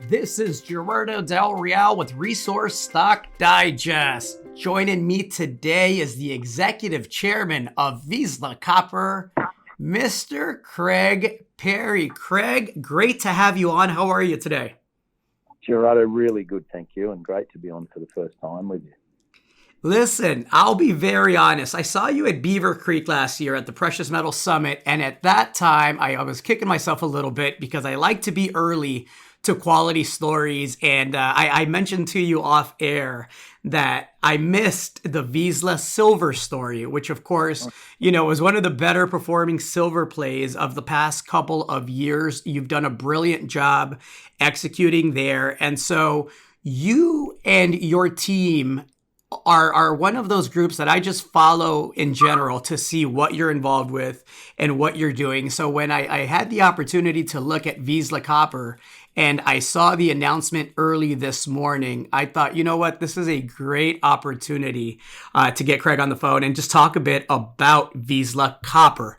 This is Gerardo Del Real with Resource Stock Digest. Joining me today is the executive chairman of Vizsla Copper, Mr. Craig Parry. Craig, great to have you on. How are you today? Gerardo, really good, thank you, and great to be on for the first time with you. Listen, I'll be very honest. I saw you at Beaver Creek last year at the Precious Metal Summit, and at that time, I was kicking myself a little bit because I like to be early to quality stories, and I mentioned to you off air that I missed the Vizsla silver story, which of course, was one of the better performing silver plays of the past couple of years. You've done a brilliant job executing there, and so you and your team are one of those groups that I just follow in general to see what you're involved with and what you're doing. So when I had the opportunity to look at Vizsla Copper and I saw the announcement early this morning, I thought, you know what, this is a great opportunity to get Craig on the phone and just talk a bit about Vizsla Copper.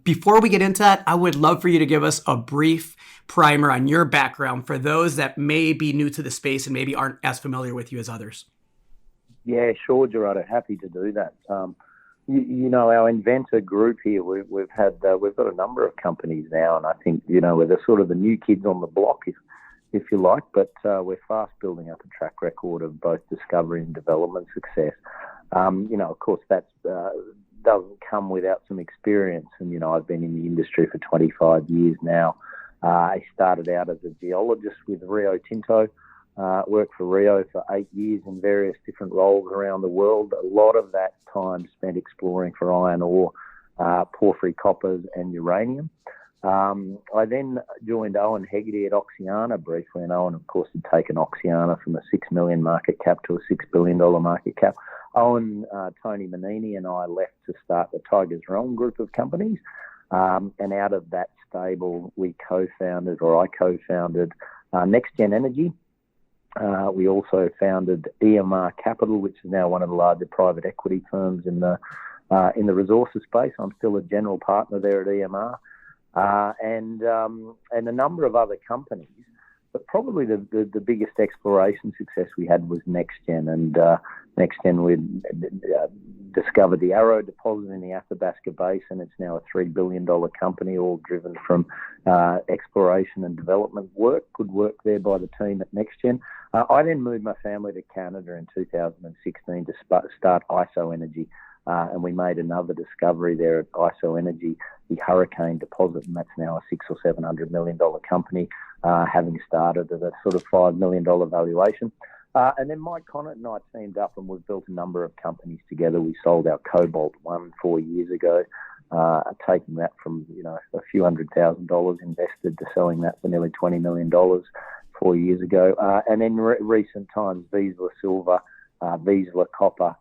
Before we get into that, I would love for you to give us a brief primer on your background for those that may be new to the space and maybe aren't as familiar with you as others. Yeah, sure, Gerardo. Happy to do that. Our inventor group here, we've got a number of companies now, and I think we're the sort of the new kids on the block, if you like. But we're fast building up a track record of both discovery and development success. Of course, that doesn't come without some experience, and I've been in the industry for 25 years now. I started out as a geologist with Rio Tinto. Worked for Rio for 8 years in various different roles around the world. A lot of that time spent exploring for iron ore, porphyry coppers and uranium. I then joined Owen Hegarty at Oxiana briefly, and Owen, of course, had taken Oxiana from a $6 million market cap to a $6 billion market cap. Owen, Tony Manini and I left to start the Tigers Realm group of companies. And out of that stable, I co-founded NextGen Energy. We also founded EMR Capital, which is now one of the larger private equity firms in the resources space. I'm still a general partner there at EMR, and a number of other companies. But probably the biggest exploration success we had was NextGen, and NextGen we discovered the Arrow deposit in the Athabasca Basin. It's now a $3 billion company, all driven from exploration and development work. Good work there by the team at NextGen. I then moved my family to Canada in 2016 to start ISO Energy, and we made another discovery there at ISO Energy, the Hurricane deposit, and that's now a $600 or $700 million company, having started at a sort of $5 million valuation. And then Mike Connett and I teamed up and we've built a number of companies together. We sold our Cobalt 1 4 years ago, taking that from a few $100,000 invested to selling that for nearly $20 million 4 years ago. And in recent times, Vizsla Silver, Vizsla Copper.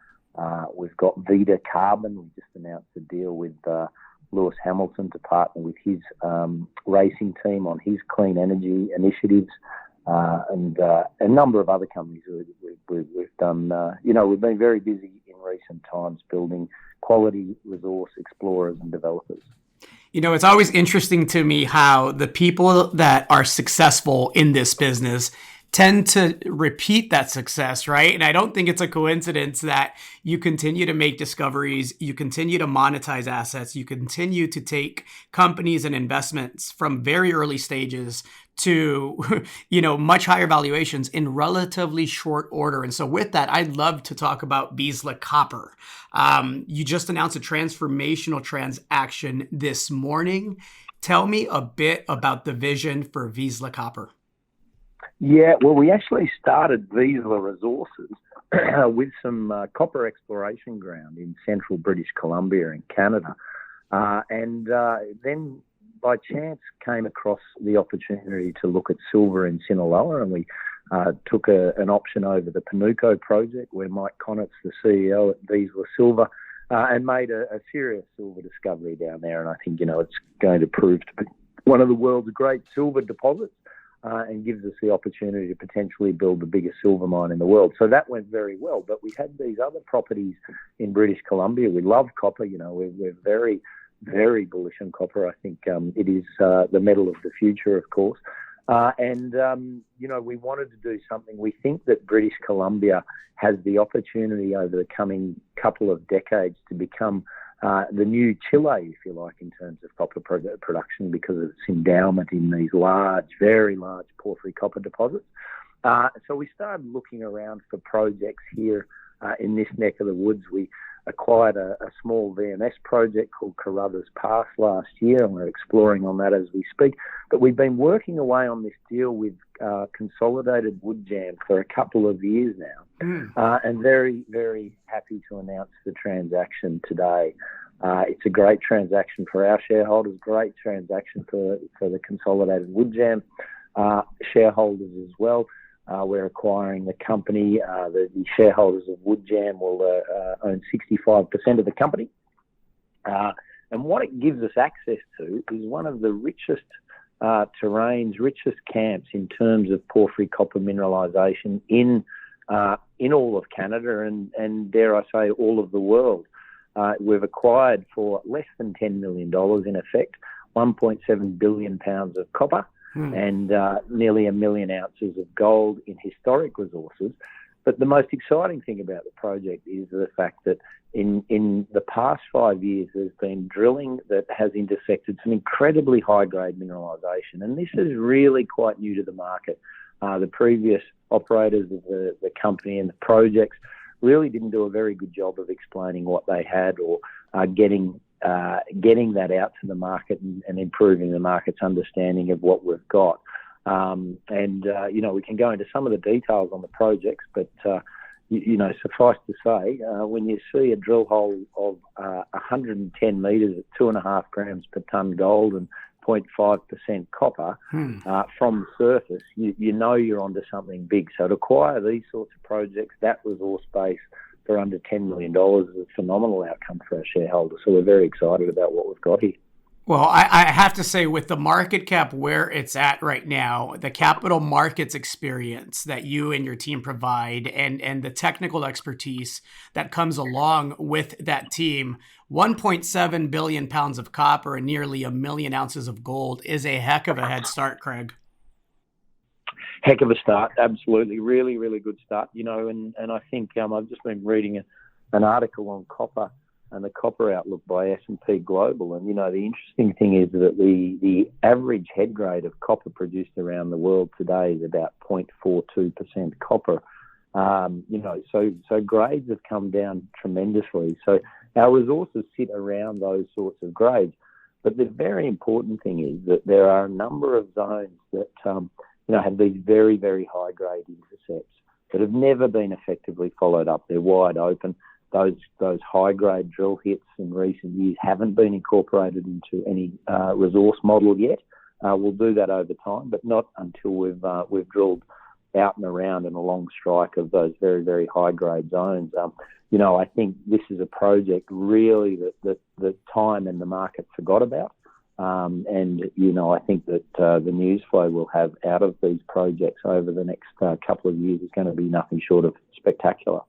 We've got Vita Carbon. We just announced a deal with Lewis Hamilton to partner with his racing team on his clean energy initiatives, and a number of other companies we've done. We've been very busy in recent times building quality resource explorers and developers. It's always interesting to me how the people that are successful in this business tend to repeat that success, right? And I don't think it's a coincidence that you continue to make discoveries, you continue to monetize assets, you continue to take companies and investments from very early stages to, much higher valuations in relatively short order. And so with that, I'd love to talk about Vizsla Copper. You just announced a transformational transaction this morning. Tell me a bit about the vision for Vizsla Copper. Yeah, well, we actually started Vizsla Resources with some copper exploration ground in central British Columbia in Canada. And then by chance came across the opportunity to look at silver in Sinaloa, and we took an option over the Panuco project where Mike Connett's the CEO at Vizsla Silver, and made a serious silver discovery down there. And I think, it's going to prove to be one of the world's great silver deposits. And gives us the opportunity to potentially build the biggest silver mine in the world. So that went very well. But we had these other properties in British Columbia. We love copper. We're very, very bullish on copper. I think it is the metal of the future, of course. We wanted to do something. We think that British Columbia has the opportunity over the coming couple of decades to become the new Chile, if you like, in terms of copper production because of its endowment in these very large porphyry copper deposits. So we started looking around for projects here in this neck of the woods. We acquired a small VMS project called Carruthers Pass last year, and we're exploring on that as we speak. But we've been working away on this deal with Consolidated Wood Jam for a couple of years now, and very, very happy to announce the transaction today. It's a great transaction for our shareholders, great transaction for the Consolidated Wood Jam shareholders as well. We're acquiring the company. The shareholders of Wood Jam will own 65% of the company. And what it gives us access to is one of the richest terrains, richest camps in terms of porphyry copper mineralisation in all of Canada and dare I say, all of the world. We've acquired for less than $10 million, in effect, 1.7 billion pounds of copper, and nearly 1 million ounces of gold in historic resources. But the most exciting thing about the project is the fact that in the past 5 years, there's been drilling that has intersected some incredibly high-grade mineralisation. And this is really quite new to the market. The previous operators of the company and the projects really didn't do a very good job of explaining what they had or getting that out to the market and improving the market's understanding of what we've got. We can go into some of the details on the projects, but, suffice to say, when you see a drill hole of 110 metres at 2.5 grams per tonne gold and 0.5% copper from the surface, you know you're onto something big. So to acquire these sorts of projects, that resource base, for under $10 million is a phenomenal outcome for our shareholders. So we're very excited about what we've got here. Well, I have to say, with the market cap where it's at right now, the capital markets experience that you and your team provide and the technical expertise that comes along with that team, 1.7 billion pounds of copper and nearly 1 million ounces of gold is a heck of a head start, Craig. Heck of a start, absolutely. Really, really good start. And I think I've just been reading an article on copper and the copper outlook by S&P Global. And, the interesting thing is that the average head grade of copper produced around the world today is about 0.42% copper. So grades have come down tremendously. So our resources sit around those sorts of grades. But the very important thing is that there are a number of zones that have these very, very high-grade intercepts that have never been effectively followed up. They're wide open. Those high-grade drill hits in recent years haven't been incorporated into any resource model yet. We'll do that over time, but not until we've drilled out and around and along strike of those very, very high-grade zones. I think this is a project really that the time and the market forgot about. I think that the news flow we'll have out of these projects over the next couple of years is going to be nothing short of spectacular.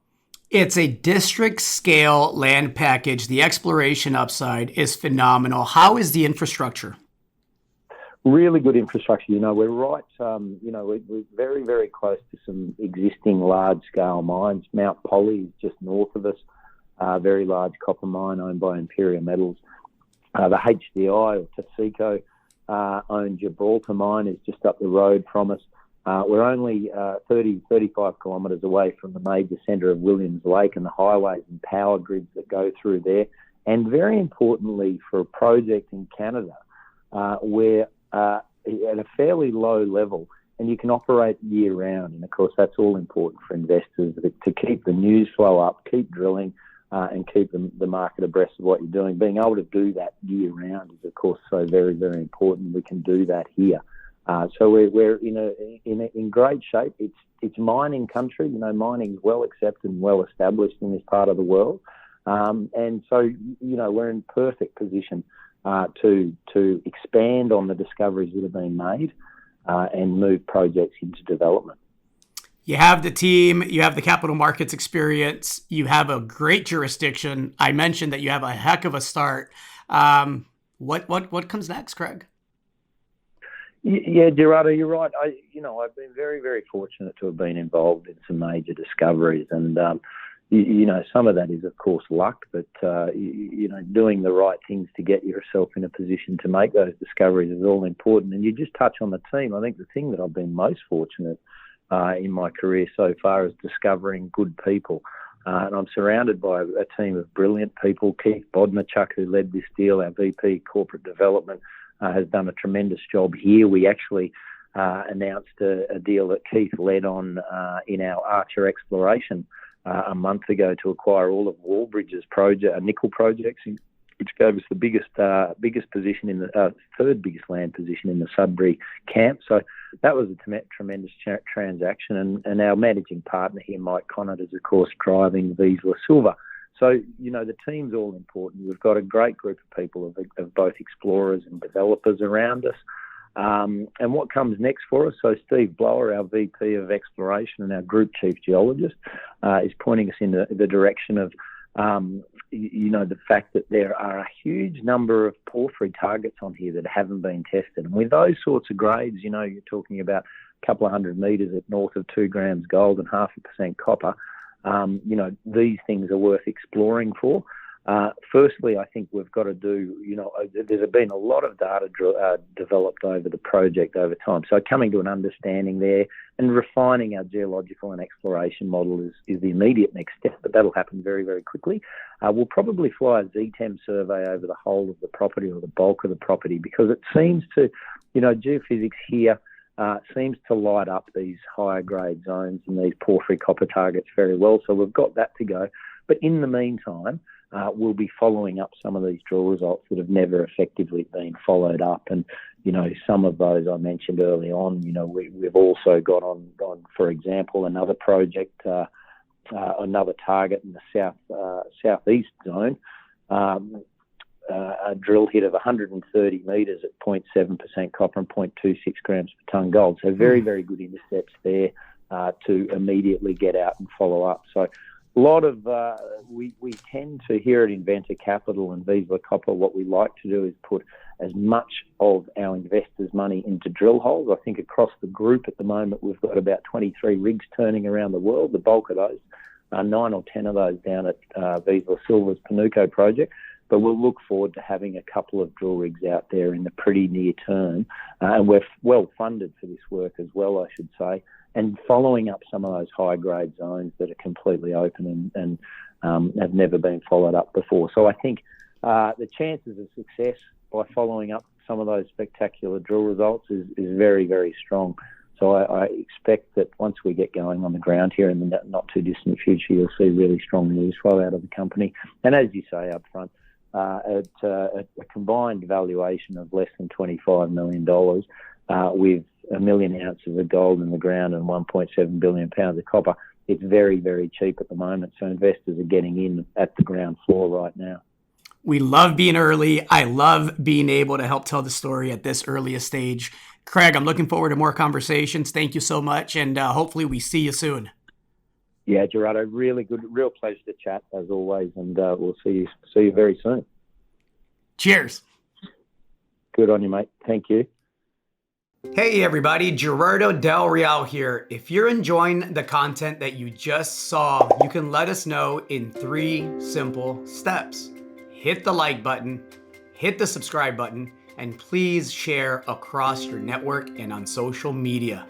It's a district scale land package. The exploration upside is phenomenal. How is the infrastructure? Really good infrastructure. We're right, we're very, very close to some existing large scale mines. Mount Polly is just north of us, a very large copper mine owned by Imperial Metals. The HDI or Taseko owned Gibraltar mine is just up the road from us. We're only 35 kilometres away from the major centre of Williams Lake and the highways and power grids that go through there. And very importantly, for a project in Canada, we're at a fairly low level and you can operate year round. And of course, that's all important for investors to keep the news flow up, keep drilling, and keep the market abreast of what you're doing. Being able to do that year round is, of course, so very, very important. We can do that here. So we're in great shape. It's mining country. Mining is well accepted and well established in this part of the world. And so, we're in perfect position to expand on the discoveries that have been made and move projects into development. You have the team, you have the capital markets experience, you have a great jurisdiction. I mentioned that you have a heck of a start. What comes next, Craig? Yeah, Gerardo, you're right. I've been very, very fortunate to have been involved in some major discoveries, and some of that is, of course, luck, but doing the right things to get yourself in a position to make those discoveries is all important. And you just touch on the team. I think the thing that I've been most fortunate in my career so far is discovering good people. And I'm surrounded by a team of brilliant people. Keith Bodnachuk, who led this deal, our VP Corporate Development, has done a tremendous job here. We actually announced a deal that Keith led on in our Archer exploration a month ago to acquire all of Wallbridge's nickel projects, which gave us the biggest position in the third biggest land position in the Sudbury camp. So that was a tremendous transaction. And our managing partner here, Mike Connaught, is of course driving Vizsla Silver. So, the team's all important. We've got a great group of people, of both explorers and developers around us. And what comes next for us? So Steve Blower, our VP of Exploration and our Group Chief Geologist, is pointing us in the direction of, the fact that there are a huge number of porphyry targets on here that haven't been tested. And with those sorts of grades, you're talking about a couple of 100 metres at north of 2 grams gold and 0.5% copper. These things are worth exploring for. Firstly, I think we've got to do, there's been a lot of data developed over the project over time. So coming to an understanding there and refining our geological and exploration model is the immediate next step, but that'll happen very, very quickly. We'll probably fly a ZTEM survey over the whole of the property or the bulk of the property, because it seems to, geophysics here seems to light up these higher grade zones and these porphyry copper targets very well. So we've got that to go. But in the meantime, we'll be following up some of these drill results that have never effectively been followed up. And, some of those I mentioned early on, we've also got on, for example, another project, another target in the southeast zone, a drill hit of 130 metres at 0.7% copper and 0.26 grams per tonne gold. So very, very good intercepts there to immediately get out and follow up. So a lot of, we tend to, here at Inventor Capital and Vizsla Copper, what we like to do is put as much of our investors' money into drill holes. I think across the group at the moment, we've got about 23 rigs turning around the world. The bulk of those, 9 or 10 of those down at Vizsla Silver's Panuco project. But we'll look forward to having a couple of drill rigs out there in the pretty near term. And we're well funded for this work as well, I should say, and following up some of those high-grade zones that are completely open and have never been followed up before. So I think the chances of success by following up some of those spectacular drill results is very, very strong. So I expect that once we get going on the ground here in the not-too-distant future, you'll see really strong news flow out of the company. And as you say up front, at a combined valuation of less than $25 million, with 1 million ounces of gold in the ground and 1.7 billion pounds of copper, it's very, very cheap at the moment. So investors are getting in at the ground floor right now. We love being early. I love being able to help tell the story at this earliest stage. Craig, I'm looking forward to more conversations. Thank you so much, and hopefully we see you soon. Yeah, Gerardo, really good, real pleasure to chat as always, and we'll see you very soon. Cheers. Good on you, mate. Thank you. Hey everybody, Gerardo Del Real here. If you're enjoying the content that you just saw, you can let us know in 3 simple steps. Hit the like button, hit the subscribe button, and please share across your network and on social media.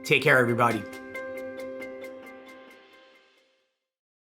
Take care, everybody.